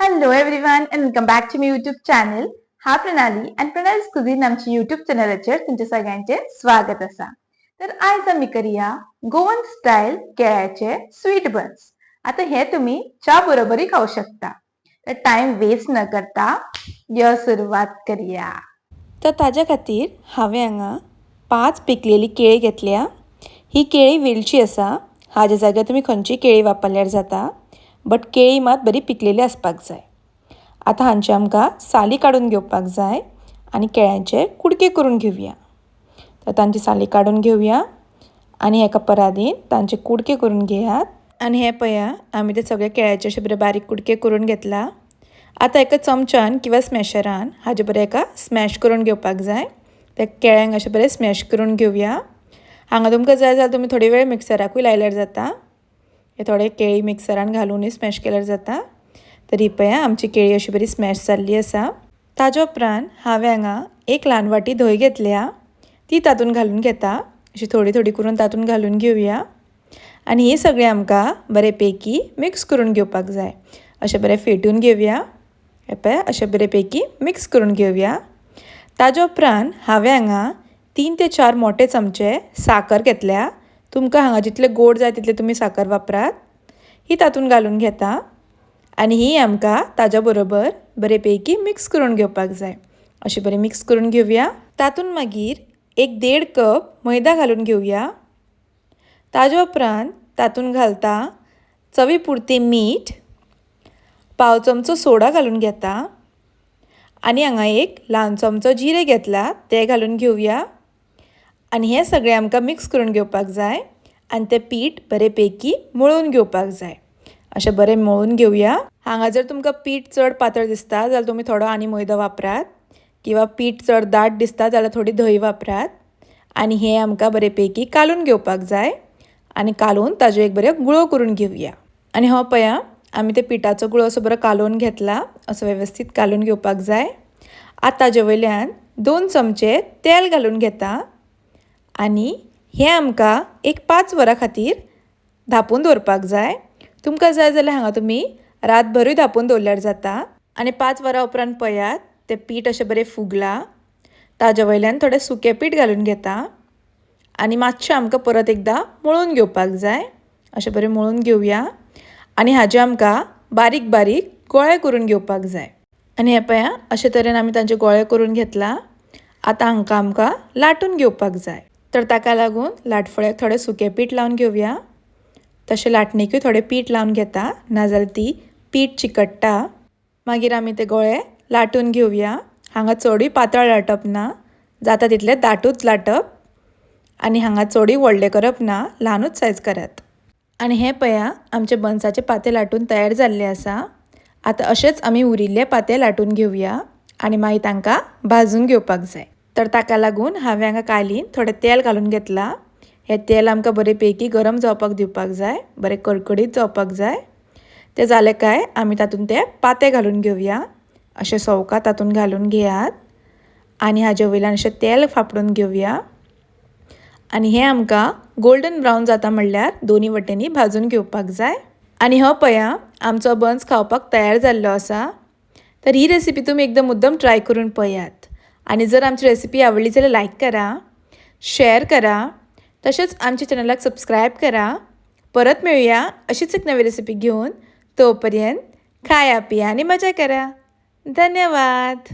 Hello everyone and welcome back to my YouTube channel. हा प्रणाली आणि प्रणालीज कुझीन आमच्या YouTube चॅनलाचेर तुमचे सगळ्यांचे स्वागत असा. तर आज आम्ही करूया गोवन स्टाईल केळ्याचे स्वीट बन्स. आता हे तुम्ही च्या बरोबरही खाऊ शकता. तर टाइम वेस्ट न करता या सुरुवात करूया. तर ताज्या खातीर हांवें हांगा 5 पिकलेली केळी घेतल्या. ही केळी वेलची आसा. हाजे जाग्यार तुमी खंयची केळी वापरल्यार जाता, बट केळी मात बरी पिकलेली आसपाक जाय. आतां हांचे आमकां साली काडून घेवपाक जाय आनी केळ्यांचे कुडके करून घेवया. तर तांची साली काडून घेवया आनी एका परातीन तांचे कुडके करून घेयात. आनी हे पळया, आमी ते सगळे केळ्याचे अशे बरे बारीक कुडके करून घेतला. आतां एका चमच्यान किंवा स्मॅशरान हाजे बरें एका स्मॅश करून घेवपाक जाय. त्या केळ्यांक अशें बरें स्मॅश करून घेवया. हांगा तुमकां जाय जाल्यार तुमी थोडे वेळ मिक्सराकूय लायल्यार जाता. हे थोडे केळी मिक्सरान घालूनय स्मॅश केल्यार जाता. तर ही पळया आमची केळी अशी बरी स्मॅश जाल्ली आसा. ताजे उपरांत हांवें हांगा एक ल्हान वाटी धंय घेतल्या. ती तातूंत घालून घेता. अशी थोडी थोडी करून तातूंत घालून घेवया. आनी ही सगळें आमकां बरे पैकी मिक्स करून घेवपाक जाय. अशें बरें फेटून घेवया. हे पळय अशें बरे पैकी मिक्स करून घेवया. ताजे उपरांत हांवें हांगा 3 ते 4 मोठे चमचे साकर घेतल्या. तुमकां हांगा जितले गोड जाय तितले तुमी साकर वापरात. ही तातूंत घालून घेता आनी ही आमकां ताज्या बरोबर बरे पैकी मिक्स करून घेवपाक जाय. अशी बरी मिक्स करून घेवया. तातूंत मागीर 1.5 कप मैदा घालून घेवया. ताजे उपरांत तातूंत घालता चवी पुरती मीठ, पाव चमचो सोडा घालून घेता आनी हांगा एक ल्हान चमचो जिरे घेतला ते घालून घेवया. आनी हे सगळें आमकां मिक्स करून घेवपाक जाय आनी तें पीठ बरे पैकी मळून घेवपाक जाय. अशें बरें मळून घेवया. हांगा जर तुमकां पीठ चड पातळ दिसता जाल्यार तुमी थोडो आनी मैदा वापरात, किंवा पीठ चड दाट दिसता जाल्यार थोडी धंय वापरात. आनी हे आमकां बरे पैकी कालून घेवपाक जाय आनी कालून ताजो एक बरें गुळो करून घेवया. आनी हो पळया आमी ते पिठाचो गुळो असो बरो कालोवन घेतला. असो वेवस्थीत कालून घेवपाक जाय. आतां ताजे वयल्यान 2 चमचे तेल घालून घेता आनी हे आमकां एक 5 वरां खातीर धापून दवरपाक जाय. तुमकां जाय जाल्यार हांगा तुमी रातभरूय धापून दवरल्यार जाता. आनी 5 वरां उपरांत पळयात तें पीठ अशें बरें फुगलां. ताजे वयल्यान थोडें सुकें पीठ घालून घेता आनी मातशें आमकां परत एकदां मळून घेवपाक जाय. अशें बरें मळून घेवया. आनी हाजे आमकां बारीक बारीक गोळे करून घेवपाक जाय. आनी हे पळया अशे तरेन आमी तांचे गोळे करून घेतला. आतां हांकां आमकां लाटून घेवपाक जाय. तर ताका लागून लाटफळ्याक थोडें सुकें पीठ लावन घेवया. तशें लाटणेकूय थोडें पीठ लावन घेता, नाजाल्यार ती पीठ चिकट्टा. मागीर आमी ते गोळे लाटून घेवया. हांगा चडूय पातळ लाटप ना, जाता तितले दाटूच लाटप. आनी हांगा चडूय व्हडले करप ना, ल्हानूच सायज करात. आनी हे पळया आमचे बन्साचे पाते लाटून तयार जाल्ले आसा. आतां अशेंच आमी उरिल्ले पाते लाटून घेवया आनी मागीर तांकां भाजून घेवपाक जाय. तर ताका लागून हांवें हांगा कायलीन थोडें तेल घालून घेतलां. हें तेल आमकां बरे पैकी गरम जावपाक दिवपाक जाय, बरें कडकडीत जावपाक जाय. तें जालें काय आमी तातूंत ते पाते घालून घेवया. अशें सवका तातूंत घालून घेयात आनी हाजे वयल्यान अशें तेल फापडून घेवया. आनी हें आमकां गोल्डन ब्रावन जाता म्हणल्यार दोनी वटेनी भाजून घेवपाक जाय. आनी हो पळया आमचो बन्स खावपाक तयार जाल्लो आसा. तर ही रेसिपी तुमी एकदम मुद्दम ट्राय करून पळयात. आनी जर आमची रेसिपी आवडली जाल्यार लायक करा, शेअर करा, तशेंच आमच्या चॅनलाक सबस्क्रायब करा. परत मेळुया अशीच एक नवी रेसिपी घेऊन. तोपर्यंत खाया पिया आनी मजा करा. धन्यवाद.